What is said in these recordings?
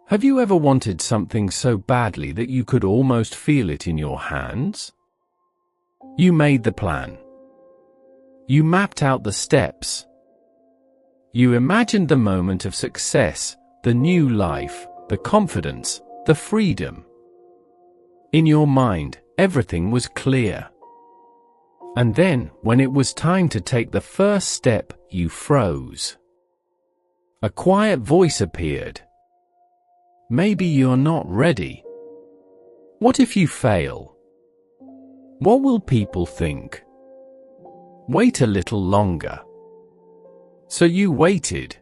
Have you ever wanted something so badly that you could almost feel it in your hands? You made the plan. You mapped out the steps. You imagined the moment of success, the new life, the confidence, the freedom. In your mind, everything was clear. And then, when it was time to take the first step, you froze. A quiet voice appeared. Maybe you're not ready. What if you fail? What will people think? Wait a little longer. So you waited.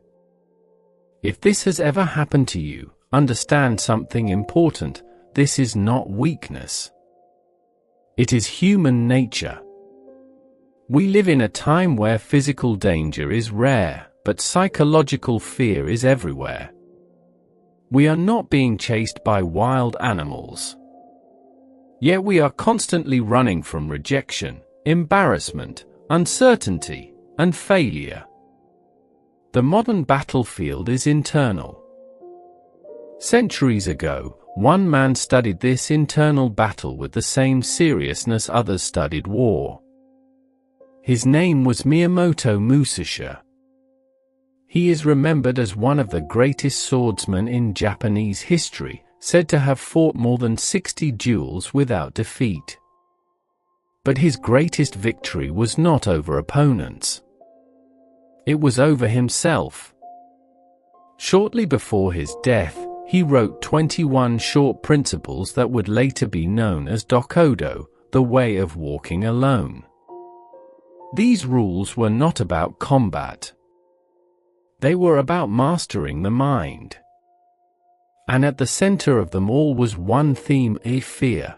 If this has ever happened to you, understand something important. This is not weakness. It is human nature. We live in a time where physical danger is rare, but psychological fear is everywhere. We are not being chased by wild animals. Yet we are constantly running from rejection, embarrassment, uncertainty, and failure. The modern battlefield is internal. Centuries ago, one man studied this internal battle with the same seriousness others studied war. His name was Miyamoto Musashi. He is remembered as one of the greatest swordsmen in Japanese history, said to have fought more than 60 duels without defeat. But his greatest victory was not over opponents. It was over himself. Shortly before his death, he wrote 21 short principles that would later be known as Dokkōdō, the way of walking alone. These rules were not about combat. They were about mastering the mind. And at the center of them all was one theme: fear.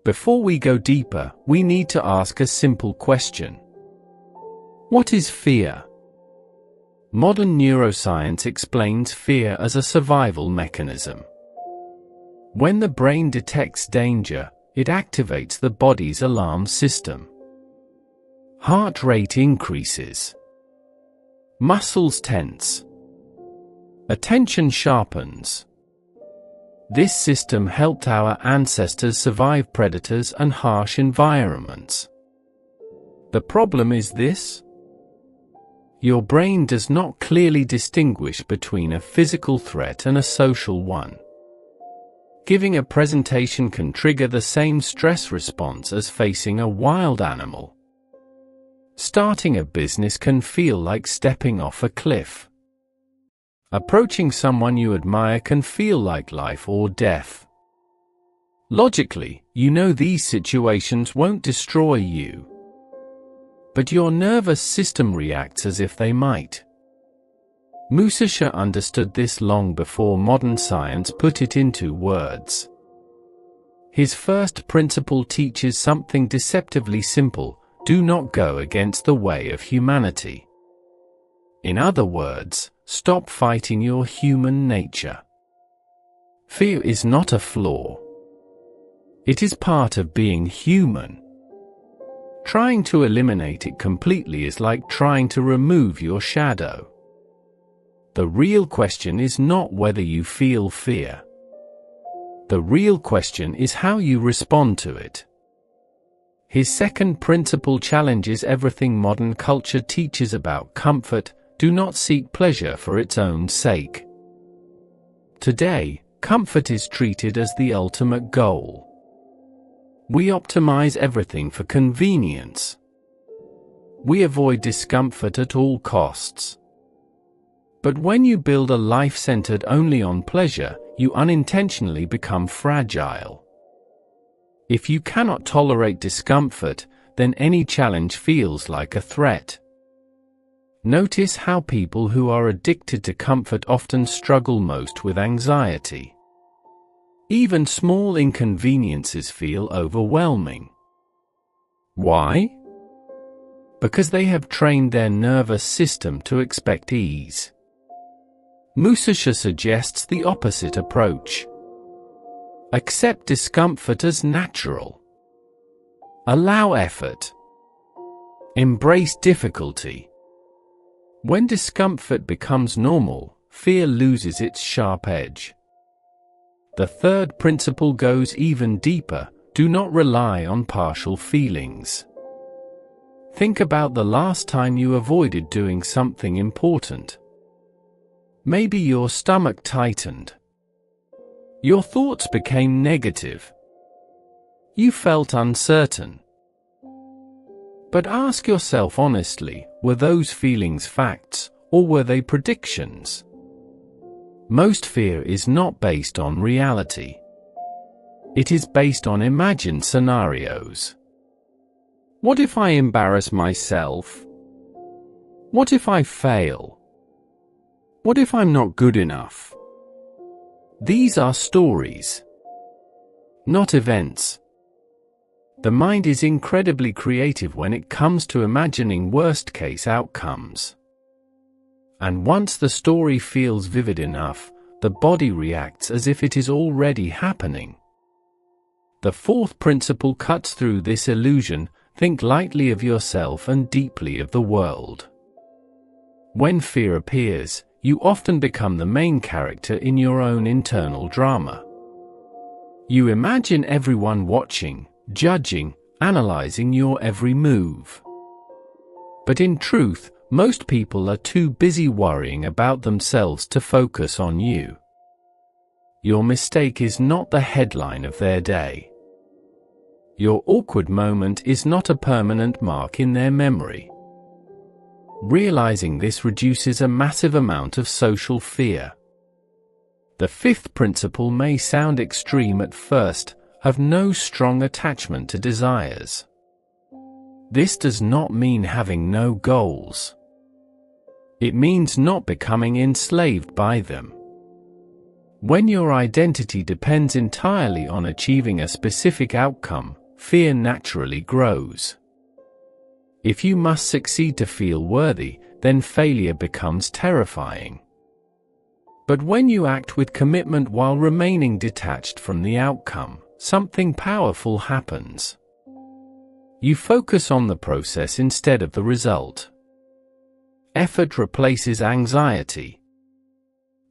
Before we go deeper, we need to ask a simple question. What is fear? Modern neuroscience explains fear as a survival mechanism. When the brain detects danger, it activates the body's alarm system. Heart rate increases. Muscles tense. Attention sharpens. This system helped our ancestors survive predators and harsh environments. The problem is this: your brain does not clearly distinguish between a physical threat and a social one. Giving a presentation can trigger the same stress response as facing a wild animal. Starting a business can feel like stepping off a cliff. Approaching someone you admire can feel like life or death. Logically, you know these situations won't destroy you. But your nervous system reacts as if they might. Musashi understood this long before modern science put it into words. His first principle teaches something deceptively simple: do not go against the way of humanity. In other words, stop fighting your human nature. Fear is not a flaw. It is part of being human. Trying to eliminate it completely is like trying to remove your shadow. The real question is not whether you feel fear. The real question is how you respond to it. His second principle challenges everything modern culture teaches about comfort: do not seek pleasure for its own sake. Today, comfort is treated as the ultimate goal. We optimize everything for convenience. We avoid discomfort at all costs. But when you build a life centered only on pleasure, you unintentionally become fragile. If you cannot tolerate discomfort, then any challenge feels like a threat. Notice how people who are addicted to comfort often struggle most with anxiety. Even small inconveniences feel overwhelming. Why? Because they have trained their nervous system to expect ease. Musashi suggests the opposite approach. Accept discomfort as natural. Allow effort. Embrace difficulty. When discomfort becomes normal, fear loses its sharp edge. The third principle goes even deeper: do not rely on partial feelings. Think about the last time you avoided doing something important. Maybe your stomach tightened. Your thoughts became negative. You felt uncertain. But ask yourself honestly, were those feelings facts, or were they predictions? Most fear is not based on reality. It is based on imagined scenarios. What if I embarrass myself? What if I fail? What if I'm not good enough? These are stories, not events. The mind is incredibly creative when it comes to imagining worst-case outcomes. And once the story feels vivid enough, the body reacts as if it is already happening. The fourth principle cuts through this illusion: think lightly of yourself and deeply of the world. When fear appears, you often become the main character in your own internal drama. You imagine everyone watching, judging, analyzing your every move. But in truth, most people are too busy worrying about themselves to focus on you. Your mistake is not the headline of their day. Your awkward moment is not a permanent mark in their memory. Realizing this reduces a massive amount of social fear. The fifth principle may sound extreme at first: have no strong attachment to desires. This does not mean having no goals. It means not becoming enslaved by them. When your identity depends entirely on achieving a specific outcome, fear naturally grows. If you must succeed to feel worthy, then failure becomes terrifying. But when you act with commitment while remaining detached from the outcome, something powerful happens. You focus on the process instead of the result. Effort replaces anxiety.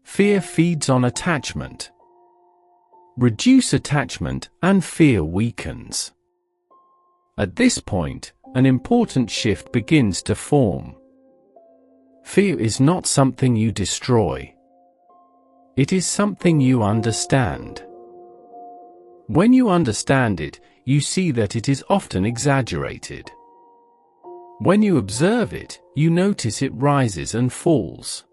Fear feeds on attachment. Reduce attachment, and fear weakens. At this point, an important shift begins to form. Fear is not something you destroy. It is something you understand. When you understand it, you see that it is often exaggerated. When you observe it, you notice it rises and falls.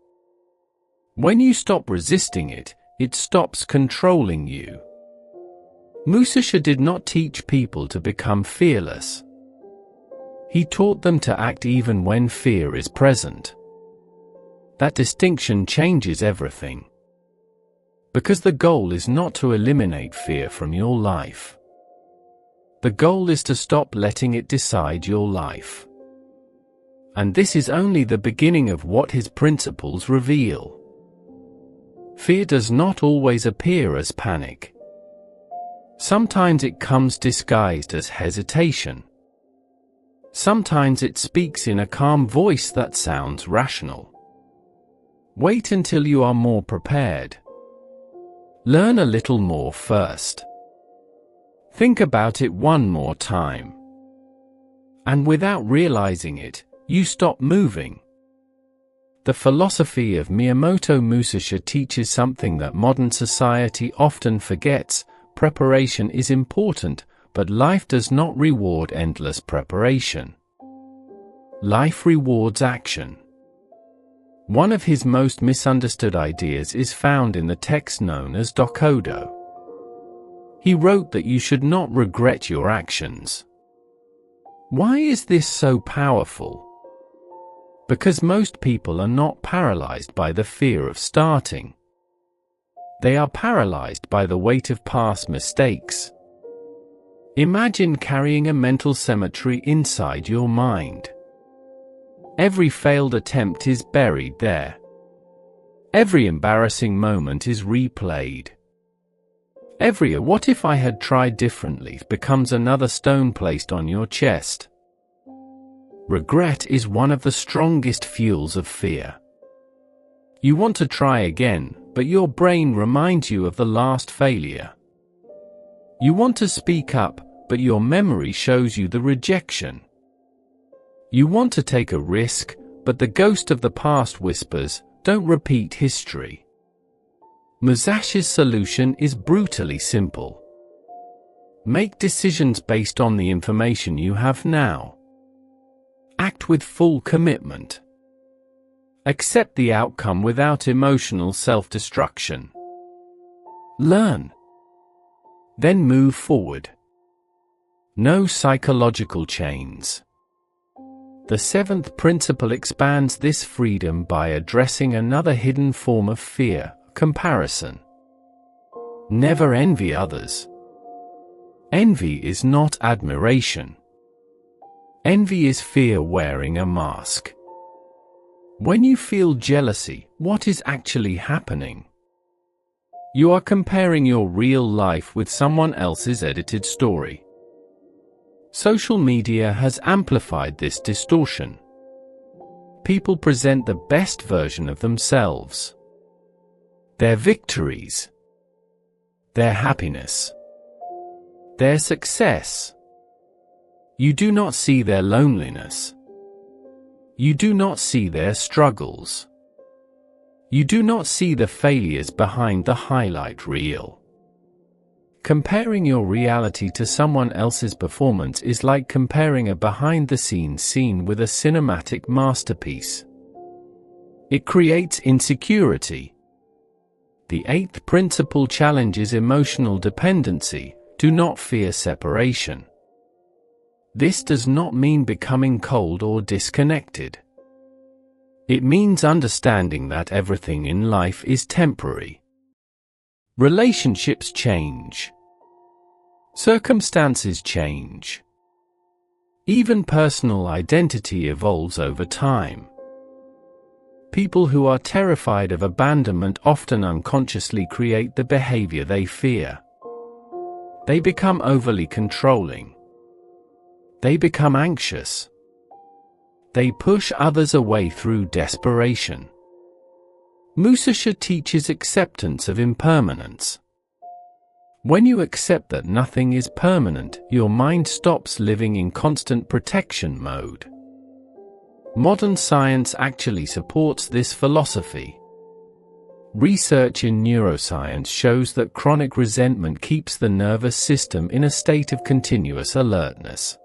When you stop resisting it, it stops controlling you. Musashi did not teach people to become fearless. He taught them to act even when fear is present. That distinction changes everything. Because the goal is not to eliminate fear from your life. The goal is to stop letting it decide your life. And this is only the beginning of what his principles reveal. Fear does not always appear as panic. Sometimes it comes disguised as hesitation. Sometimes it speaks in a calm voice that sounds rational. Wait until you are more prepared. Learn a little more first. Think about it one more time. And without realizing it, you stop moving. The philosophy of Miyamoto Musashi teaches something that modern society often forgets: preparation is important, but life does not reward endless preparation. Life rewards action. One of his most misunderstood ideas is found in the text known as Dokkōdō. He wrote that you should not regret your actions. Why is this so powerful? Because most people are not paralyzed by the fear of starting. They are paralyzed by the weight of past mistakes. Imagine carrying a mental cemetery inside your mind. Every failed attempt is buried there. Every embarrassing moment is replayed. Every "what if I had tried differently" becomes another stone placed on your chest. Regret is one of the strongest fuels of fear. You want to try again, but your brain reminds you of the last failure. You want to speak up, but your memory shows you the rejection. You want to take a risk, but the ghost of the past whispers, "Don't repeat history." Musashi's solution is brutally simple. Make decisions based on the information you have now. Act with full commitment. Accept the outcome without emotional self-destruction. Learn. Then move forward. No psychological chains. The seventh principle expands this freedom by addressing another hidden form of fear: comparison. Never envy others. Envy is not admiration. Envy is fear wearing a mask. When you feel jealousy, what is actually happening? You are comparing your real life with someone else's edited story. Social media has amplified this distortion. People present the best version of themselves. Their victories. Their happiness. Their success. You do not see their loneliness. You do not see their struggles. You do not see the failures behind the highlight reel. Comparing your reality to someone else's performance is like comparing a behind-the-scenes scene with a cinematic masterpiece. It creates insecurity. The eighth principle challenges emotional dependency: do not fear separation. This does not mean becoming cold or disconnected. It means understanding that everything in life is temporary. Relationships change. Circumstances change. Even personal identity evolves over time. People who are terrified of abandonment often unconsciously create the behavior they fear. They become overly controlling. They become anxious. They push others away through desperation. Musashi teaches acceptance of impermanence. When you accept that nothing is permanent, your mind stops living in constant protection mode. Modern science actually supports this philosophy. Research in neuroscience shows that chronic resentment keeps the nervous system in a state of continuous alertness.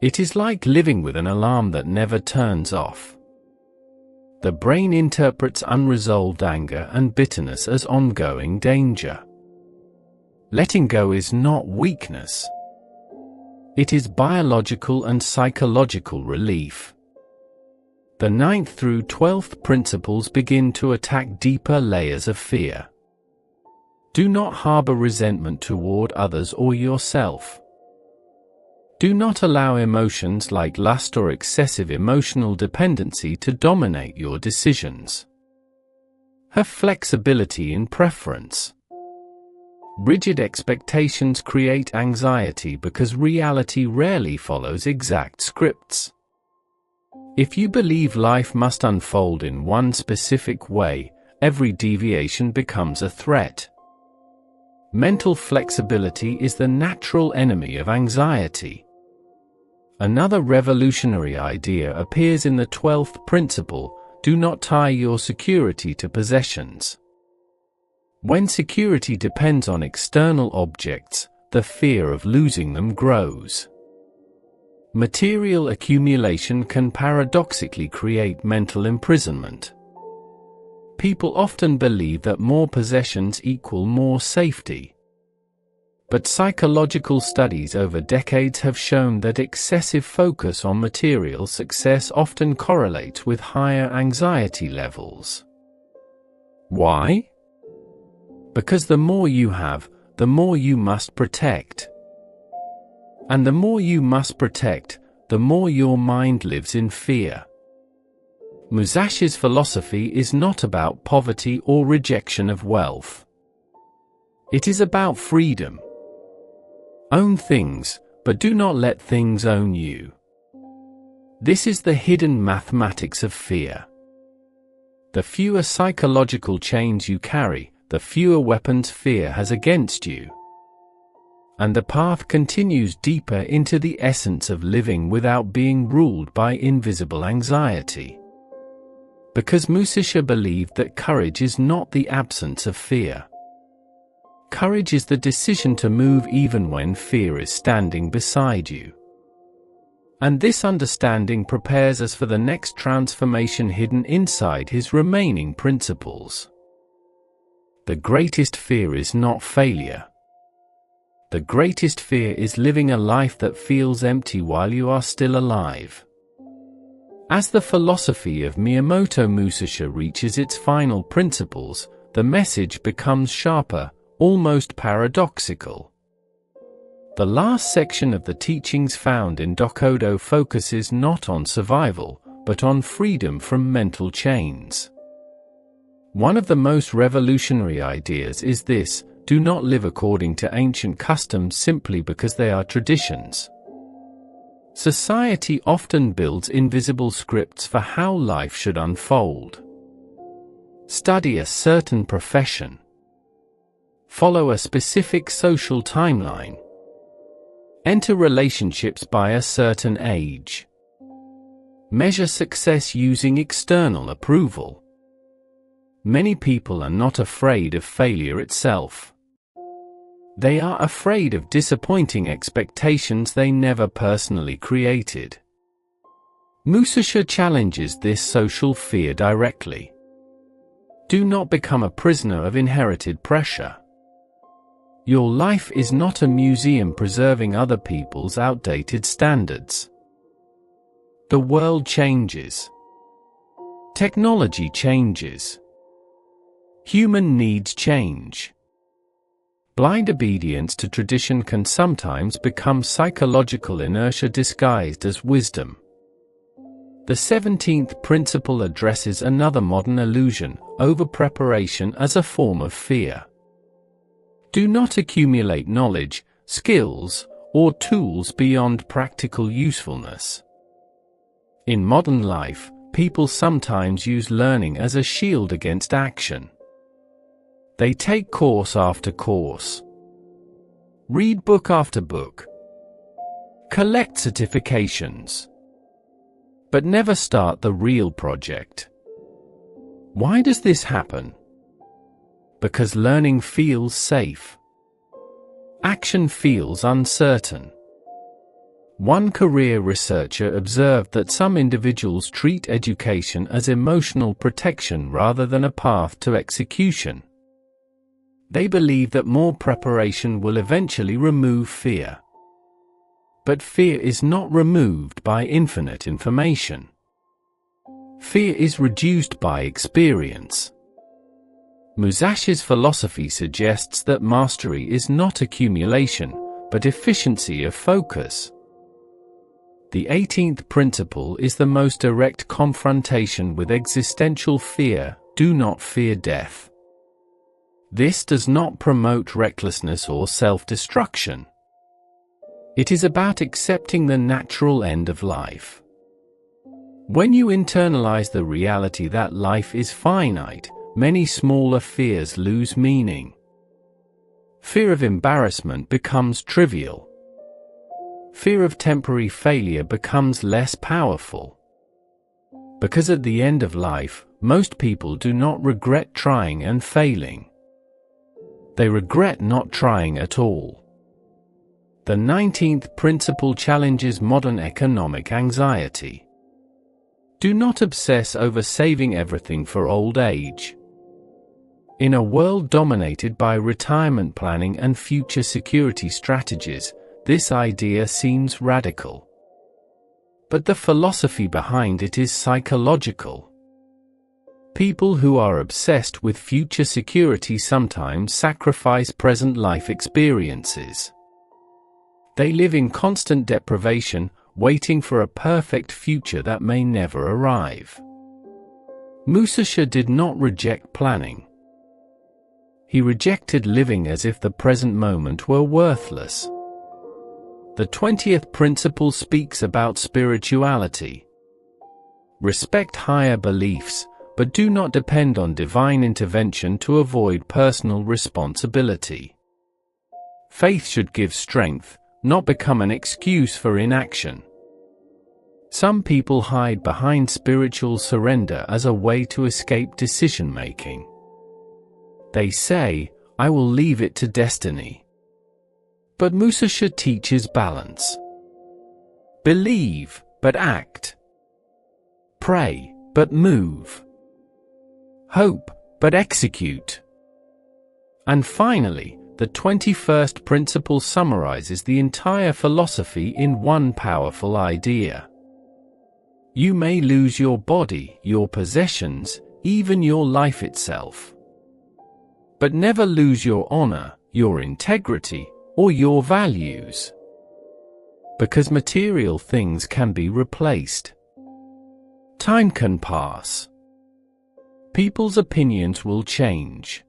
It is like living with an alarm that never turns off. The brain interprets unresolved anger and bitterness as ongoing danger. Letting go is not weakness. It is biological and psychological relief. The 9th through 12th principles begin to attack deeper layers of fear. Do not harbor resentment toward others or yourself. Do not allow emotions like lust or excessive emotional dependency to dominate your decisions. Have flexibility in preference. Rigid expectations create anxiety because reality rarely follows exact scripts. If you believe life must unfold in one specific way, every deviation becomes a threat. Mental flexibility is the natural enemy of anxiety. Another revolutionary idea appears in the 12th principle: do not tie your security to possessions. When security depends on external objects, the fear of losing them grows. Material accumulation can paradoxically create mental imprisonment. People often believe that more possessions equal more safety. But psychological studies over decades have shown that excessive focus on material success often correlates with higher anxiety levels. Why? Because the more you have, the more you must protect. And the more you must protect, the more your mind lives in fear. Musashi's philosophy is not about poverty or rejection of wealth. It is about freedom. Own things, but do not let things own you. This is the hidden mathematics of fear. The fewer psychological chains you carry, the fewer weapons fear has against you. And the path continues deeper into the essence of living without being ruled by invisible anxiety. Because Musashi believed that courage is not the absence of fear. Courage is the decision to move even when fear is standing beside you. And this understanding prepares us for the next transformation hidden inside his remaining principles. The greatest fear is not failure. The greatest fear is living a life that feels empty while you are still alive. As the philosophy of Miyamoto Musashi reaches its final principles, the message becomes sharper, almost paradoxical. The last section of the teachings found in Dokkōdō focuses not on survival, but on freedom from mental chains. One of the most revolutionary ideas is this: do not live according to ancient customs simply because they are traditions. Society often builds invisible scripts for how life should unfold. Study a certain profession. Follow a specific social timeline. Enter relationships by a certain age. Measure success using external approval. Many people are not afraid of failure itself. They are afraid of disappointing expectations they never personally created. Musashi challenges this social fear directly. Do not become a prisoner of inherited pressure. Your life is not a museum preserving other people's outdated standards. The world changes. Technology changes. Human needs change. Blind obedience to tradition can sometimes become psychological inertia disguised as wisdom. The 17th principle addresses another modern illusion: over-preparation as a form of fear. Do not accumulate knowledge, skills, or tools beyond practical usefulness. In modern life, people sometimes use learning as a shield against action. They take course after course. Read book after book. Collect certifications. But never start the real project. Why does this happen? Because learning feels safe. Action feels uncertain. One career researcher observed that some individuals treat education as emotional protection rather than a path to execution. They believe that more preparation will eventually remove fear. But fear is not removed by infinite information. Fear is reduced by experience. Musashi's philosophy suggests that mastery is not accumulation, but efficiency of focus. The 18th principle is the most direct confrontation with existential fear: do not fear death. This does not promote recklessness or self-destruction. It is about accepting the natural end of life. When you internalize the reality that life is finite, many smaller fears lose meaning. Fear of embarrassment becomes trivial. Fear of temporary failure becomes less powerful. Because at the end of life, most people do not regret trying and failing. They regret not trying at all. The 19th principle challenges modern economic anxiety. Do not obsess over saving everything for old age. In a world dominated by retirement planning and future security strategies, this idea seems radical. But the philosophy behind it is psychological. People who are obsessed with future security sometimes sacrifice present life experiences. They live in constant deprivation, waiting for a perfect future that may never arrive. Musashi did not reject planning. He rejected living as if the present moment were worthless. The 20th principle speaks about spirituality. Respect higher beliefs, but do not depend on divine intervention to avoid personal responsibility. Faith should give strength, not become an excuse for inaction. Some people hide behind spiritual surrender as a way to escape decision-making. They say, "I will leave it to destiny." But Musashi teaches balance. Believe, but act. Pray, but move. Hope, but execute. And finally, the 21st principle summarizes the entire philosophy in one powerful idea. You may lose your body, your possessions, even your life itself. But never lose your honor, your integrity, or your values. Because material things can be replaced. Time can pass. People's opinions will change.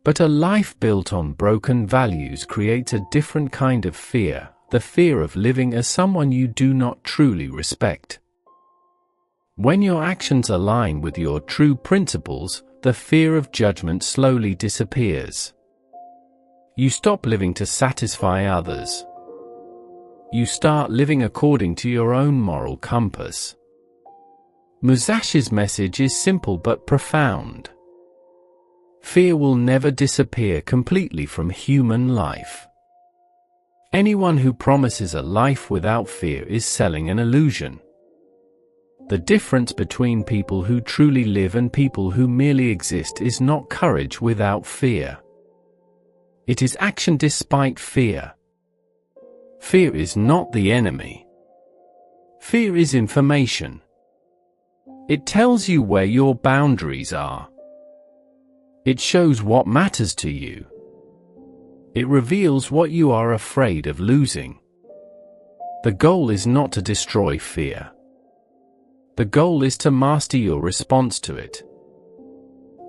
But a life built on broken values creates a different kind of fear, the fear of living as someone you do not truly respect. When your actions align with your true principles, the fear of judgment slowly disappears. You stop living to satisfy others. You start living according to your own moral compass. Musashi's message is simple but profound. Fear will never disappear completely from human life. Anyone who promises a life without fear is selling an illusion. The difference between people who truly live and people who merely exist is not courage without fear. It is action despite fear. Fear is not the enemy. Fear is information. It tells you where your boundaries are. It shows what matters to you. It reveals what you are afraid of losing. The goal is not to destroy fear. The goal is to master your response to it.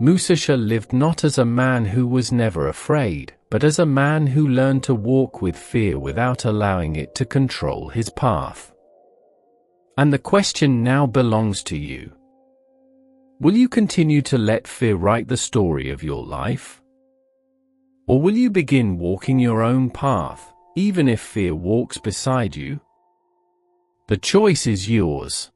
Musashi lived not as a man who was never afraid, but as a man who learned to walk with fear without allowing it to control his path. And the question now belongs to you. Will you continue to let fear write the story of your life? Or will you begin walking your own path, even if fear walks beside you? The choice is yours.